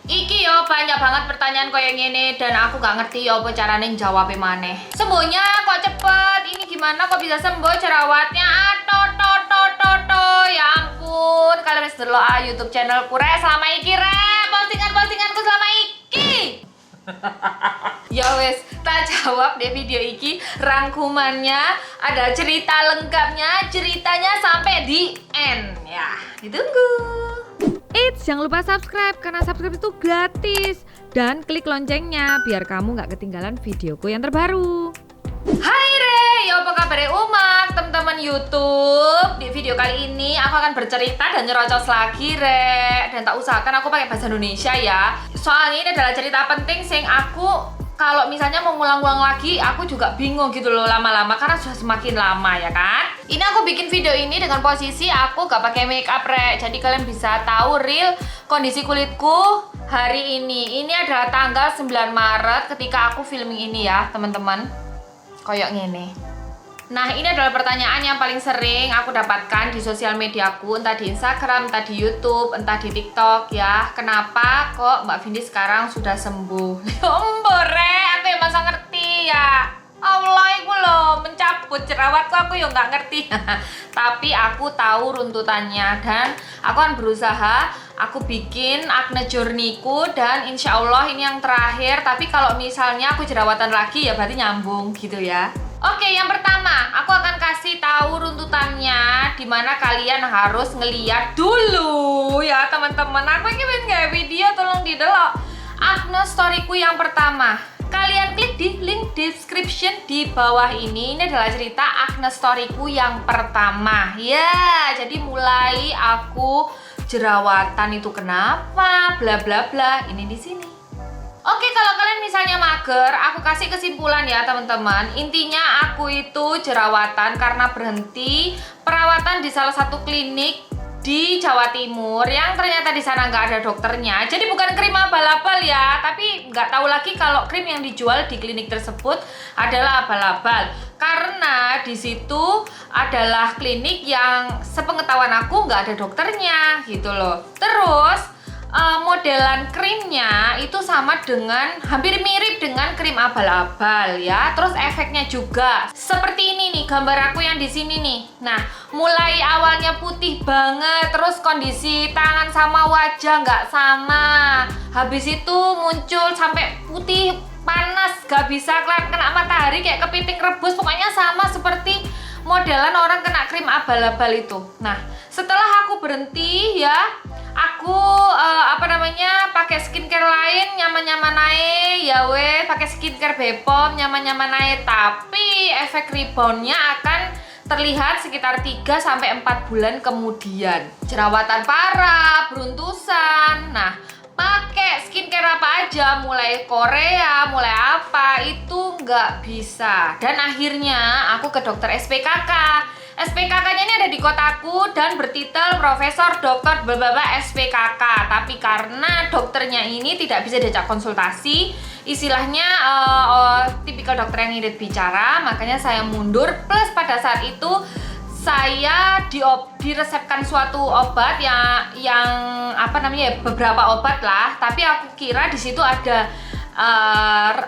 Iki yo banyak banget pertanyaan koyo ngene dan aku gak ngerti yo apa carane jawabnya maneh. Sembuhnya kok cepet? Ini gimana kok bisa sembuh jerawatnya? Ya ampun, kalian wis delok YouTube channelku re selama iki re. Postinganku selama iki. Ya wes, tak jawab deh video iki rangkumannya, ada cerita lengkapnya, ceritanya sampai di end ya. Ditunggu. Eits, jangan lupa subscribe karena subscribe itu gratis. Dan klik loncengnya biar kamu gak ketinggalan videoku yang terbaru. Hai Re, ya apa kabar umat, teman-teman YouTube. Di video kali ini aku akan bercerita dan nyerocos lagi Re. Dan tak usahakan aku pakai bahasa Indonesia ya. Soalnya ini adalah cerita penting sing aku kalau misalnya mau ngulang-ngulang lagi, aku juga bingung gitu loh lama-lama karena sudah semakin lama ya kan. Ini aku bikin video ini dengan posisi aku gak pakai make up Re. Jadi kalian bisa tahu real kondisi kulitku hari ini. Ini adalah tanggal 9 Maret ketika aku filming ini ya teman-teman. Koyok ngene. Nah ini adalah pertanyaan yang paling sering aku dapatkan di sosial mediaku, entah di Instagram, entah di YouTube, entah di TikTok ya. Kenapa kok Mbak Vindi sekarang sudah sembuh? Re, aku yang masa ngerti ya. Allah iku loh mencabut jerawatku aku yang nggak ngerti. Tapi aku tahu runtutannya dan aku akan berusaha. Aku bikin acne journey-ku dan insya Allah ini yang terakhir. Tapi kalau misalnya aku jerawatan lagi ya berarti nyambung gitu ya. Oke, yang pertama aku akan kasih tahu runtutannya, dimana kalian harus ngeliat dulu ya teman-teman. Aku ingin nggak video, tolong didelok acne storyku yang pertama. Kalian klik di link description di bawah ini. Ini adalah cerita acne storyku yang pertama. Ya, jadi mulai aku jerawatan itu kenapa, bla bla bla. Ini di sini. Oke, kalau kalian misalnya mager, aku kasih kesimpulan ya teman-teman. Intinya aku itu jerawatan karena berhenti perawatan di salah satu klinik di Jawa Timur yang ternyata di sana nggak ada dokternya. Jadi bukan krim abal-abal ya, tapi nggak tahu lagi kalau krim yang dijual di klinik tersebut adalah abal-abal. Karena di situ adalah klinik yang sepengetahuan aku nggak ada dokternya gitu loh. Terus modelan krimnya itu sama dengan, hampir mirip dengan krim abal-abal ya. Terus efeknya juga seperti ini nih gambar aku yang di sini nih. Nah, mulai awalnya putih banget, terus kondisi tangan sama wajah nggak sama. Habis itu muncul sampai putih panas, gak bisa kena matahari kayak kepiting rebus. Pokoknya sama seperti modelan orang kena krim abal-abal itu. Nah, setelah aku berhenti ya, aku pakai skincare lain nyaman-nyaman aja ya weh, pakai skincare Bepom nyaman-nyaman aja, tapi efek reboundnya akan terlihat sekitar 3-4 bulan kemudian. Jerawatan parah, beruntusan. Nah, pakai skincare apa aja, mulai Korea, mulai apa, itu nggak bisa. Dan akhirnya aku ke dokter SPKK. SPKK-nya ini ada di kotaku dan bertitel Profesor Dr. Bababa SPKK. Tapi karena dokternya ini tidak bisa diajak konsultasi, istilahnya tipikal dokter yang irit bicara, makanya saya mundur. Plus pada saat itu saya diresepkan suatu obat yang beberapa obat lah, tapi aku kira di situ ada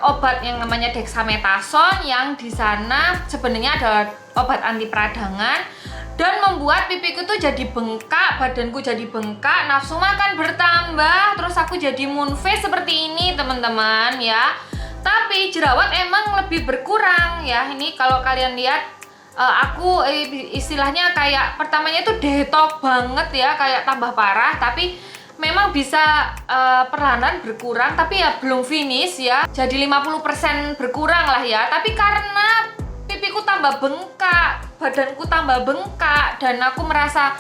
obat yang namanya dexamethasone yang di sana sebenarnya adalah obat anti peradangan dan membuat pipiku tuh jadi bengkak, badanku jadi bengkak, nafsu makan bertambah, terus aku jadi moon face seperti ini teman-teman ya. Tapi jerawat emang lebih berkurang ya. Ini kalau kalian lihat aku istilahnya kayak pertamanya itu detox banget ya, kayak tambah parah, tapi memang bisa perlahan berkurang, tapi ya belum finish ya. Jadi 50% berkurang lah ya. Tapi karena pipiku tambah bengkak, badanku tambah bengkak, dan aku merasa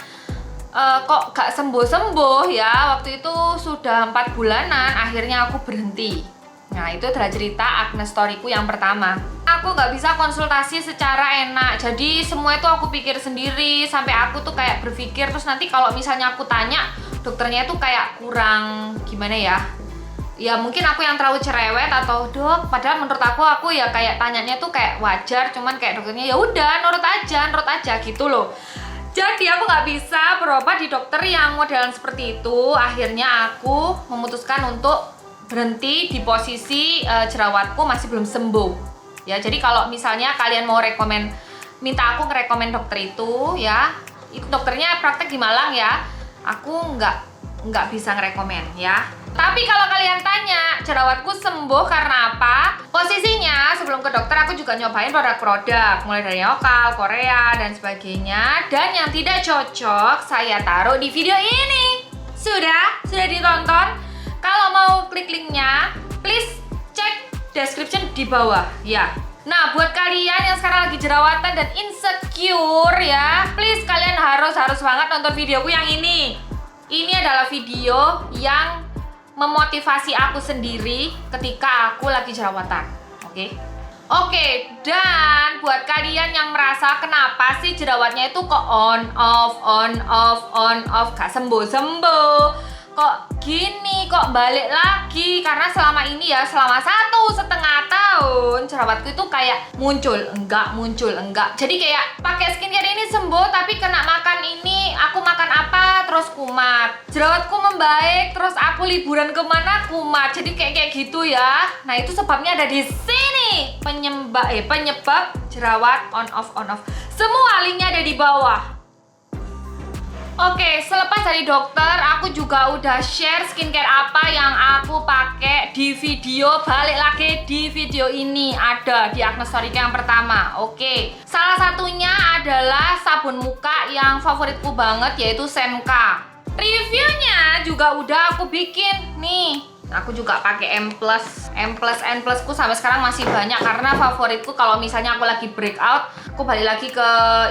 kok gak sembuh-sembuh ya. Waktu itu sudah 4 bulanan, akhirnya aku berhenti. Nah itu adalah cerita acne storyku yang pertama. Aku gak bisa konsultasi secara enak, jadi semua itu aku pikir sendiri. Sampai aku tuh kayak berpikir, terus nanti kalau misalnya aku tanya, dokternya itu kayak kurang gimana ya mungkin aku yang terlalu cerewet atau dok, padahal menurut aku ya kayak tanyanya tuh kayak wajar, cuman kayak dokternya ya udah nurut aja gitu loh. Jadi aku nggak bisa berobat di dokter yang modelan seperti itu. Akhirnya aku memutuskan untuk berhenti di posisi jerawatku masih belum sembuh. Ya, jadi kalau misalnya kalian mau minta aku ngerekomen dokter itu ya, itu dokternya praktek di Malang ya. Aku nggak bisa ngerekomen ya. Tapi kalau kalian tanya jerawatku sembuh karena apa? Posisinya sebelum ke dokter aku juga nyobain produk-produk mulai dari lokal, Korea dan sebagainya. Dan yang tidak cocok saya taruh di video ini. Sudah ditonton? Kalau mau klik linknya, please cek description di bawah ya. Nah, buat kalian yang sekarang lagi jerawatan dan insecure ya, please kalian harus banget nonton videoku yang ini. Ini adalah video yang memotivasi aku sendiri ketika aku lagi jerawatan. Oke, dan buat kalian yang merasa kenapa sih jerawatnya itu kok on off, gak sembuh-sembuh, kok gini, kok balik lagi, karena selama ini ya, selama 1,5 tahun jerawatku itu kayak muncul enggak. Jadi kayak pakai skincare ini sembuh, tapi kena makan ini, aku makan apa terus kumat, jerawatku membaik, terus aku liburan kemana kumat. Jadi kayak gitu ya. Nah, itu sebabnya ada di sini, penyebab jerawat on off. Semua linknya ada di bawah. Oke, selepas dari dokter, aku juga udah share skincare apa yang aku pakai di video. Balik lagi di video ini ada di Agnes Story yang pertama. Oke, salah satunya adalah sabun muka yang favoritku banget, yaitu Senka. Reviewnya juga udah aku bikin nih. Aku juga pakai M+. N+ ku sampai sekarang masih banyak karena favoritku kalau misalnya aku lagi breakout, aku balik lagi ke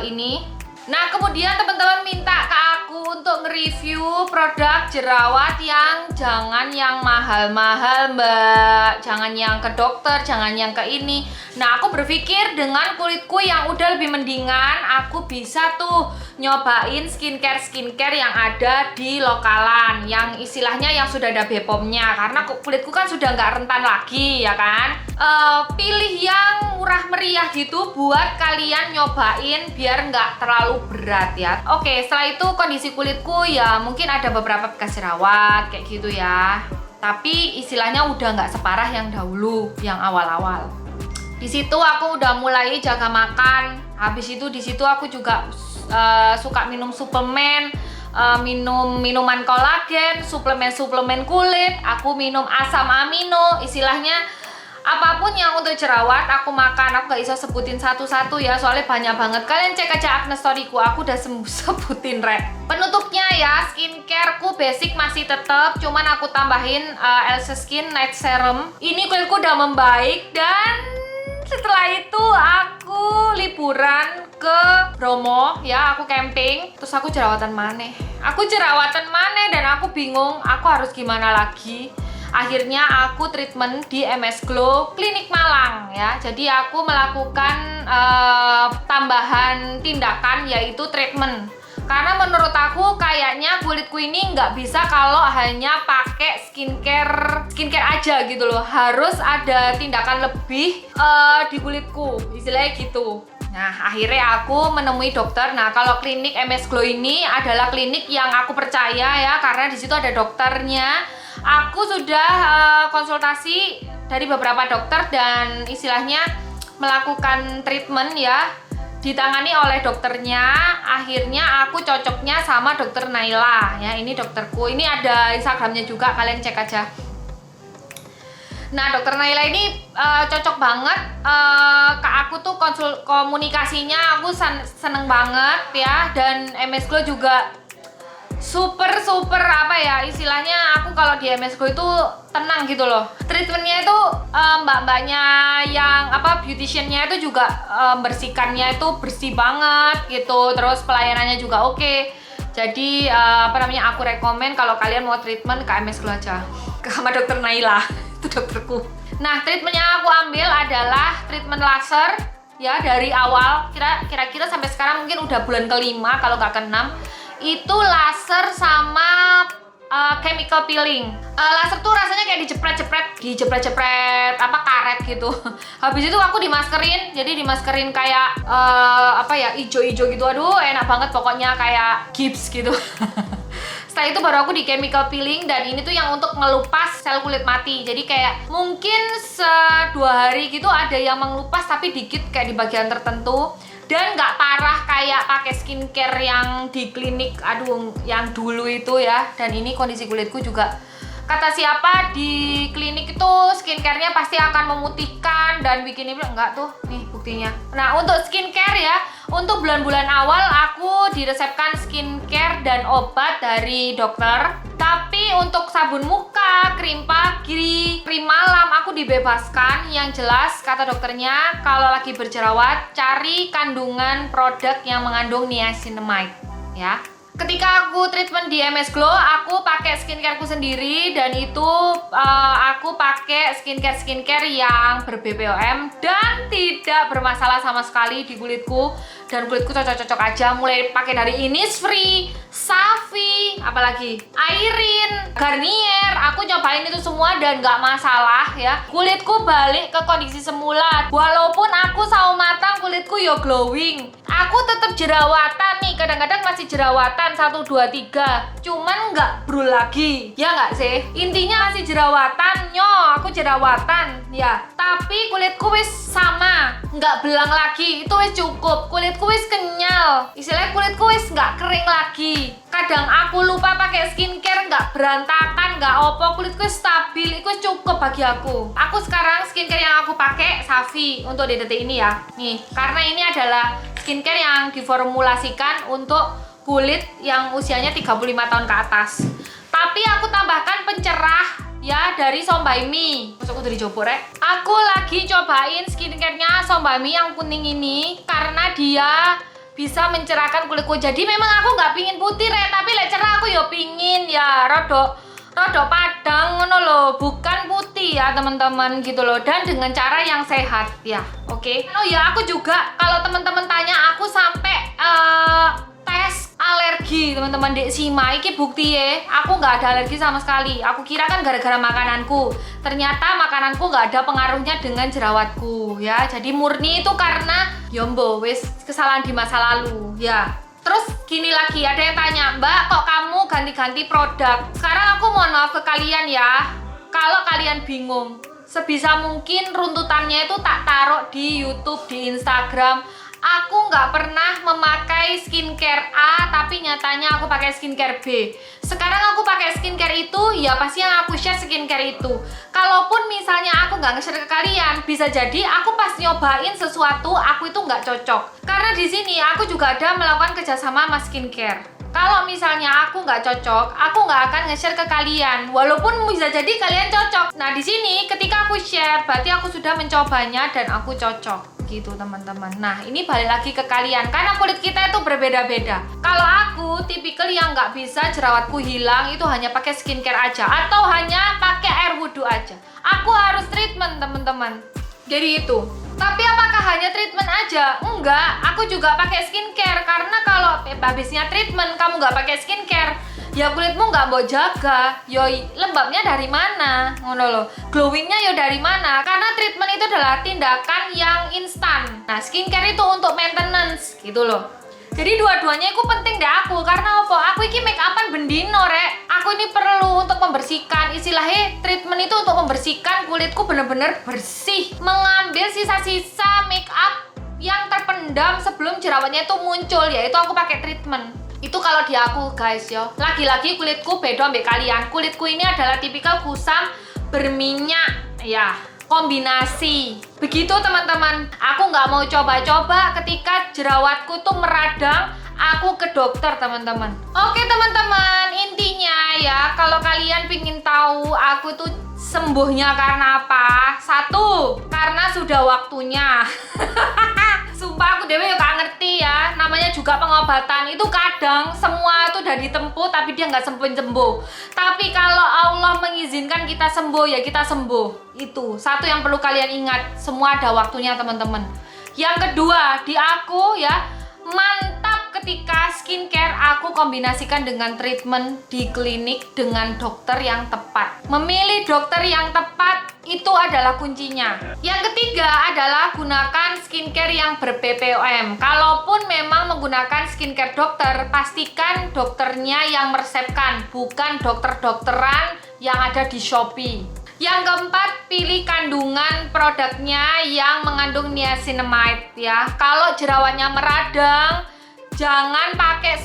ini. Nah, kemudian teman-teman minta ke aku untuk nge-review produk jerawat yang jangan yang mahal-mahal, Mbak. Jangan yang ke dokter, jangan yang ke ini. Nah, aku berpikir dengan kulitku yang udah lebih mendingan, aku bisa tuh nyobain skincare yang ada di lokalan, yang istilahnya yang sudah ada BPOM-nya, karena kulitku kan sudah nggak rentan lagi ya kan. Pilih yang murah meriah gitu buat kalian nyobain biar nggak terlalu berat ya. Oke, setelah itu kondisi kulitku ya mungkin ada beberapa bekas jerawat kayak gitu ya, tapi istilahnya udah nggak separah yang dahulu, yang awal-awal. Di situ aku udah mulai jaga makan. Habis itu di situ aku juga suka minum suplemen, minum minuman kolagen, suplemen kulit. Aku minum asam amino, istilahnya apapun yang untuk jerawat aku makan. Aku gak bisa sebutin satu-satu ya, soalnya banyak banget. Kalian cek aja Agnes Story-ku, aku udah sebutin Penutupnya ya, skincareku basic masih tetap, cuman aku tambahin Elsa Skin Night Serum. Ini kulitku udah membaik, dan setelah itu aku liburan ke Bromo ya, aku camping, terus aku jerawatan maneh. Dan aku bingung aku harus gimana lagi. Akhirnya aku treatment di MS Glow Klinik Malang ya. Jadi aku melakukan tambahan tindakan, yaitu treatment. Karena menurut aku kayaknya kulitku ini nggak bisa kalau hanya pakai skincare aja gitu loh. Harus ada tindakan lebih di kulitku, istilahnya gitu. Nah, akhirnya aku menemui dokter. Nah, kalau klinik MS Glow ini adalah klinik yang aku percaya ya, karena di situ ada dokternya. Aku sudah konsultasi dari beberapa dokter dan istilahnya melakukan treatment ya, ditangani oleh dokternya. Akhirnya aku cocoknya sama dokter Naila ya, ini dokterku. Ini ada Instagramnya juga, kalian cek aja. Nah, dokter Naila ini cocok banget ke aku tuh, komunikasinya aku seneng banget ya. Dan MS Glow juga super apa ya, istilahnya aku kalau di MS Glow itu tenang gitu loh. Treatmentnya itu mbak-mbaknya yang beauticiannya itu juga bersihkannya itu bersih banget gitu. Terus pelayanannya juga oke. Jadi aku rekomen kalau kalian mau treatment ke MS Glow aja, sama dokter Naila. Itu dokterku. Nah, treatment yang aku ambil adalah treatment laser ya, dari awal kira-kira sampai sekarang mungkin udah bulan ke-5 kalau nggak ke-6. Itu laser sama chemical peeling. Laser tuh rasanya kayak dijepret-jepret apa karet gitu. Habis itu aku dimaskerin, jadi dimaskerin kayak ijo-ijo gitu. Aduh, enak banget pokoknya kayak gips gitu. Setelah itu baru aku di chemical peeling, dan ini tuh yang untuk ngelupas sel kulit mati. Jadi kayak mungkin 2 hari gitu ada yang mengelupas tapi dikit kayak di bagian tertentu, dan nggak parah kayak pakai skincare yang di klinik, aduh yang dulu itu ya. Dan ini kondisi kulitku juga, kata siapa di klinik itu skincarenya pasti akan memutihkan dan bikin ini, enggak tuh, nih buktinya. Nah untuk skincare ya, untuk bulan-bulan awal aku diresepkan skincare dan obat dari dokter. Tapi untuk sabun muka, krim pagi, krim malam aku dibebaskan. Yang jelas kata dokternya, kalau lagi berjerawat cari kandungan produk yang mengandung niacinamide ya. Ketika aku treatment di MS Glow, aku pakai skincareku sendiri, dan itu aku pakai skincare yang ber-BPOM dan tidak bermasalah sama sekali di kulitku, dan kulitku cocok-cocok aja. Mulai pakai dari Innisfree, Savi, apalagi Airin, Garnier, aku nyobain itu semua dan nggak masalah ya. Kulitku balik ke kondisi semula. Walaupun aku sawo matang, kulitku yo glowing. Aku tetap jerawatan nih, kadang-kadang masih jerawatan 1, 2, 3, cuman nggak brul lagi, ya nggak sih? Intinya masih jerawatan, aku jerawatan ya, tapi kulitku wis sama, nggak belang lagi, itu wis cukup. Kulitku wis kenyal, istilahnya kulitku wis nggak kering lagi. Kadang aku lupa pakai skincare, nggak berantakan, nggak opo, kulitku stabil, itu cukup bagi aku. Aku sekarang skincare yang aku pakai Savi untuk di detik ini ya, nih, karena ini adalah skincare yang diformulasikan untuk kulit yang usianya 35 tahun ke atas. Tapi aku tambahkan pencerah ya dari Sombaimi. Masuk udah dicoba rek. Aku lagi cobain skincare-nya Sombaimi yang kuning ini karena dia bisa mencerahkan kulitku. Jadi memang aku nggak pingin putih rek, tapi lek cerah aku yo pingin ya rodok padang ngono loh, bukan putih ya teman-teman gitu loh, dan dengan cara yang sehat ya. Oke. Oh ya, aku juga kalau teman-teman tanya, aku sampai tes alergi teman-teman Dek Sima. Iki bukti ya, aku nggak ada alergi sama sekali. Aku kira kan gara-gara makananku, ternyata makananku nggak ada pengaruhnya dengan jerawatku ya. Jadi murni itu karena yombo wis kesalahan di masa lalu ya. Terus gini lagi, ada yang tanya, Mbak kok kamu ganti-ganti produk? Sekarang aku mohon maaf ke kalian ya, kalau kalian bingung, sebisa mungkin runtutannya itu tak taruh di YouTube, di Instagram. Aku nggak pernah memakai skincare A, tapi nyatanya aku pakai skincare B. Sekarang aku pakai skincare itu, ya pasti yang aku share skincare itu. Kalaupun misalnya aku nggak nge-share ke kalian, bisa jadi aku pas nyobain sesuatu, aku itu nggak cocok. Karena di sini aku juga ada melakukan kerjasama sama skincare. Kalau misalnya aku nggak cocok, aku nggak akan nge-share ke kalian. Walaupun bisa jadi kalian cocok. Nah di sini ketika aku share, berarti aku sudah mencobanya dan aku cocok. Gitu teman-teman. Nah ini balik lagi ke kalian, karena kulit kita itu berbeda-beda. Kalau aku tipikal yang nggak bisa jerawatku hilang itu hanya pakai skincare aja, atau hanya pakai air wudhu aja. Aku harus treatment teman-teman. Jadi itu. Tapi apakah hanya treatment aja? Enggak, aku juga pakai skincare. Karena kalau habisnya treatment kamu nggak pakai skincare, ya kulitmu nggak mau jaga. Yo lembabnya dari mana? Ngono loh. Glowingnya yo dari mana? Karena treatment itu adalah tindakan yang instan. Nah, skincare itu untuk maintenance gitu loh. Jadi dua-duanya itu penting deh aku. Karena apa? Aku ini make upan bendino rek. Aku ini perlu untuk membersihkan. Istilahnya treatment itu untuk membersihkan kulitku bener-bener bersih. Mengambil sisa-sisa make up yang terpendam sebelum jerawatnya itu muncul, yaitu aku pakai treatment. Itu kalau di aku guys yo. Lagi-lagi kulitku beda ambek kalian. Kulitku ini adalah tipikal kusam berminyak ya, kombinasi. Begitu teman-teman. Aku nggak mau coba-coba ketika jerawatku tuh meradang, aku ke dokter teman-teman. Oke teman-teman, intinya ya, kalau kalian pingin tahu aku tuh sembuhnya karena apa? 1, karena sudah waktunya. Sumpah aku dewe gak ngerti ya, namanya juga pengobatan itu kadang semua itu udah ditempuh tapi dia nggak sembuh-sembuh. Tapi kalau Allah mengizinkan kita sembuh ya kita sembuh. Itu satu yang perlu kalian ingat, semua ada waktunya teman-teman. Yang kedua, di aku ya mantap ketika skincare aku kombinasikan dengan treatment di klinik dengan dokter yang tepat. Memilih dokter yang tepat itu adalah kuncinya. Yang ketiga adalah gunakan skincare yang ber-BPOM. Kalaupun memang menggunakan skincare dokter, pastikan dokternya yang meresepkan, bukan dokter-dokteran yang ada di Shopee. Yang keempat, pilih kandungan produknya yang mengandung niacinamide ya. Kalau jerawatnya meradang, jangan pakai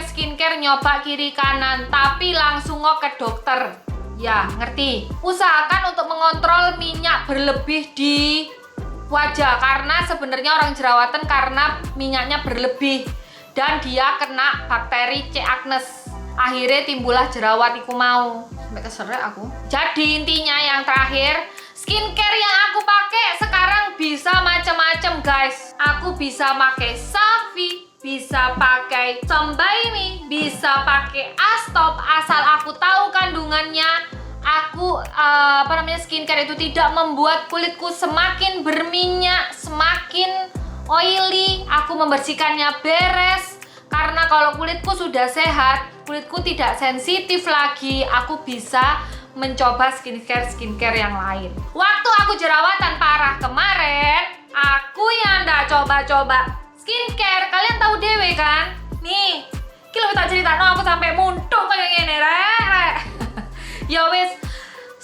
skincare nyoba kiri kanan, tapi langsung ke dokter. Ya, ngerti? Usahakan untuk mengontrol minyak berlebih di wajah, karena sebenarnya orang jerawatan karena minyaknya berlebih dan dia kena bakteri C. agnes. Akhirnya timbullah jerawat iku mau. Sampai keserek aku. Jadi intinya yang terakhir, skincare yang aku pakai sekarang bisa macam-macam guys. Aku bisa pakai Savi, bisa pakai Sombaimi, bisa pakai Astop, asal aku tahu kandungannya. Aku skincare itu tidak membuat kulitku semakin berminyak, semakin oily. Aku membersihkannya beres. Karena kalau kulitku sudah sehat, kulitku tidak sensitif lagi, aku bisa mencoba skincare yang lain. Waktu aku jerawatan parah kemarin, aku yang ndak coba-coba skincare. Kalian tahu dewe kan? Nih, kilo tak cerita, no, aku sampai muntuk kayak gini, rek. Ya wes,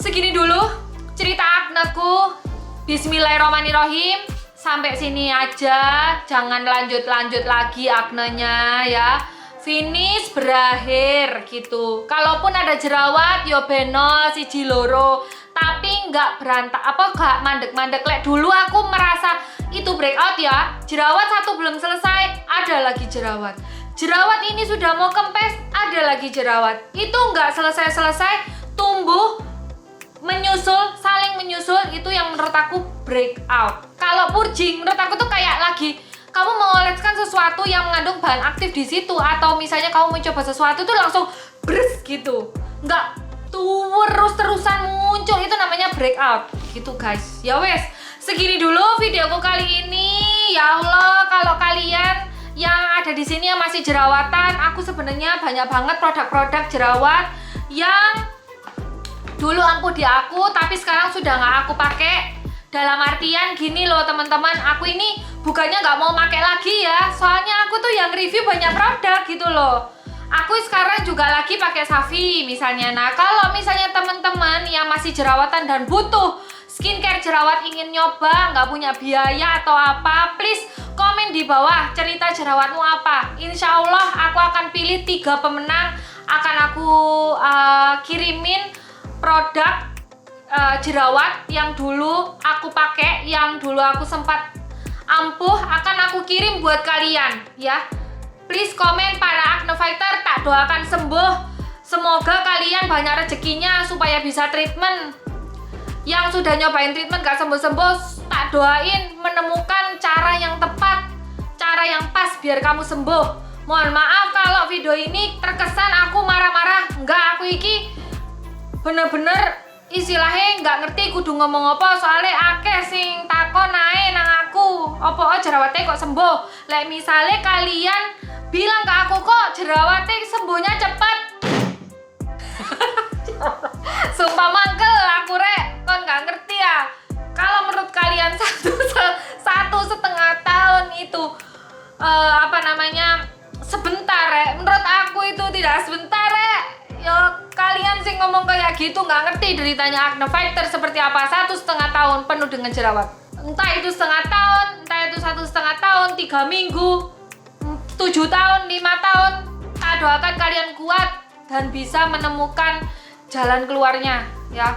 segini dulu cerita akneku. Bismillahirrahmanirrahim. Sampai sini aja, jangan lanjut-lanjut lagi aknenya ya. Finish, berakhir gitu. Kalaupun ada jerawat, yo beno siji loro, tapi nggak nggak mandek-mandek. Lek dulu aku merasa itu breakout ya. Jerawat satu belum selesai, ada lagi jerawat. Jerawat ini sudah mau kempes, ada lagi jerawat. Itu nggak selesai-selesai, tumbuh, menyusul, saling menyusul, itu yang menurut aku breakout. Kalau purging menurut aku tuh kayak lagi kamu mengoleskan sesuatu yang mengandung bahan aktif di situ, atau misalnya kamu mencoba sesuatu tuh langsung bres gitu, nggak terus-terusan muncul, itu namanya breakout gitu guys. Ya wes, segini dulu videoku kali ini. Ya Allah, kalau kalian yang ada di sini yang masih jerawatan, aku sebenarnya banyak banget produk-produk jerawat yang dulu ampuh di aku, tapi sekarang sudah nggak aku pakai. Dalam artian gini loh teman-teman, aku ini bukannya nggak mau pakai lagi ya, soalnya aku tuh yang review banyak produk gitu loh. Aku sekarang juga lagi pakai Savi misalnya. Nah, kalau misalnya teman-teman yang masih jerawatan dan butuh skincare jerawat, ingin nyoba, nggak punya biaya atau apa, please komen di bawah cerita jerawatmu apa. Insya Allah aku akan pilih 3 pemenang, akan aku kirimin produk jerawat yang dulu aku pakai, yang dulu aku sempat ampuh, akan aku kirim buat kalian ya. Please komen, para acne fighter, tak doakan sembuh. Semoga kalian banyak rezekinya supaya bisa treatment. Yang sudah nyobain treatment gak sembuh-sembuh, tak doain menemukan cara yang tepat, cara yang pas biar kamu sembuh. Mohon maaf kalau video ini terkesan aku marah-marah. Enggak, aku iki bener-bener istilahnya nggak ngerti kudu ngomong apa, soalnya akeh sing takon ae nang aku apa jerawatnya kok sembuh. Lek misalnya kalian bilang ke aku kok jerawatnya sembuhnya cepat, sumpah mangkel aku rek, kon nggak ngerti ya. Kalau menurut kalian satu setengah tahun itu sebentar rek, menurut aku itu tidak sebentar rek. Yo, kalian sih ngomong kayak gitu nggak ngerti deritanya acne fighter seperti apa. 1,5 tahun penuh dengan jerawat, entah itu setengah tahun, entah itu 1,5 tahun, 3 minggu, 7 tahun, 5 tahun. Saya doakan kalian kuat dan bisa menemukan jalan keluarnya ya.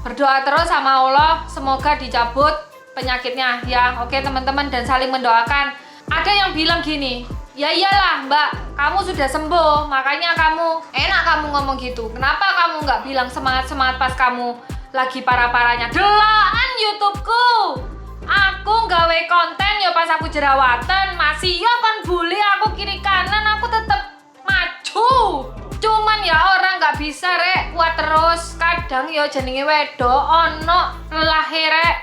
Berdoa terus sama Allah, semoga dicabut penyakitnya ya. Oke teman-teman, dan saling mendoakan. Ada yang bilang gini, ya iyalah mbak, kamu sudah sembuh, makanya kamu enak kamu ngomong gitu. Kenapa kamu nggak bilang semangat-semangat pas kamu lagi parah-parahnya? Delaan YouTubeku, aku gawe konten ya pas aku jerawatan, masih ya kan bully aku kiri kanan, aku tetep maju. Cuman ya orang nggak bisa rek kuat terus, kadang ya jenenge wedok ono lelahe rek,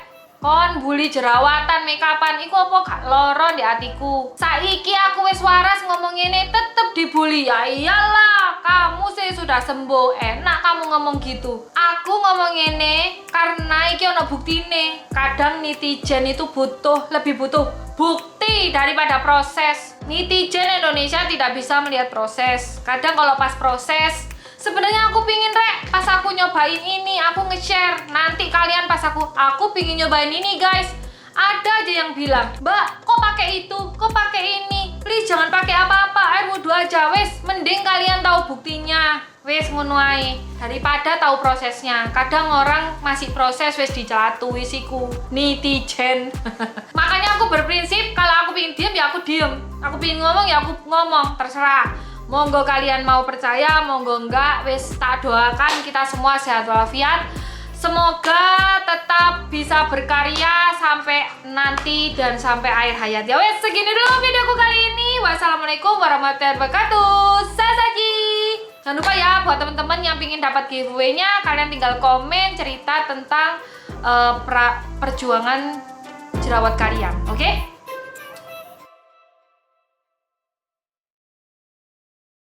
kon bully jerawatan make-upan iku apa gak loro di hatiku. Saiki aku wis waras ngomong ini tetep dibully. Ya iyalah, kamu sih sudah sembuh, enak kamu ngomong gitu. Aku ngomong ini karena iki ono buktine. Kadang netizen itu lebih butuh bukti daripada proses. Netizen Indonesia tidak bisa melihat proses. Kadang kalau pas proses, sebenarnya aku pingin pas aku nyobain ini, aku nge-share. Nanti kalian pas aku pingin nyobain ini guys, ada aja yang bilang, Mbak, kok pakai itu, kok pakai ini, please jangan pakai apa-apa, air wudhu aja. Wes, mending kalian tahu buktinya. Wes ngono ae, daripada tahu prosesnya. Kadang orang masih proses wes dicatu isiku netizen. Makanya aku berprinsip kalau aku pingin diem ya aku diem, aku pingin ngomong ya aku ngomong, terserah. Monggo kalian mau percaya, monggo enggak. Wes tak doakan kita semua sehat walafiat. Semoga tetap bisa berkarya sampai nanti dan sampai akhir hayat. Ya wes, segini dulu videoku kali ini. Wassalamualaikum warahmatullahi wabarakatuh. Sasaji. Jangan lupa ya buat teman-teman yang pingin dapat giveaway-nya, kalian tinggal komen cerita tentang perjuangan jerawat kalian. Oke?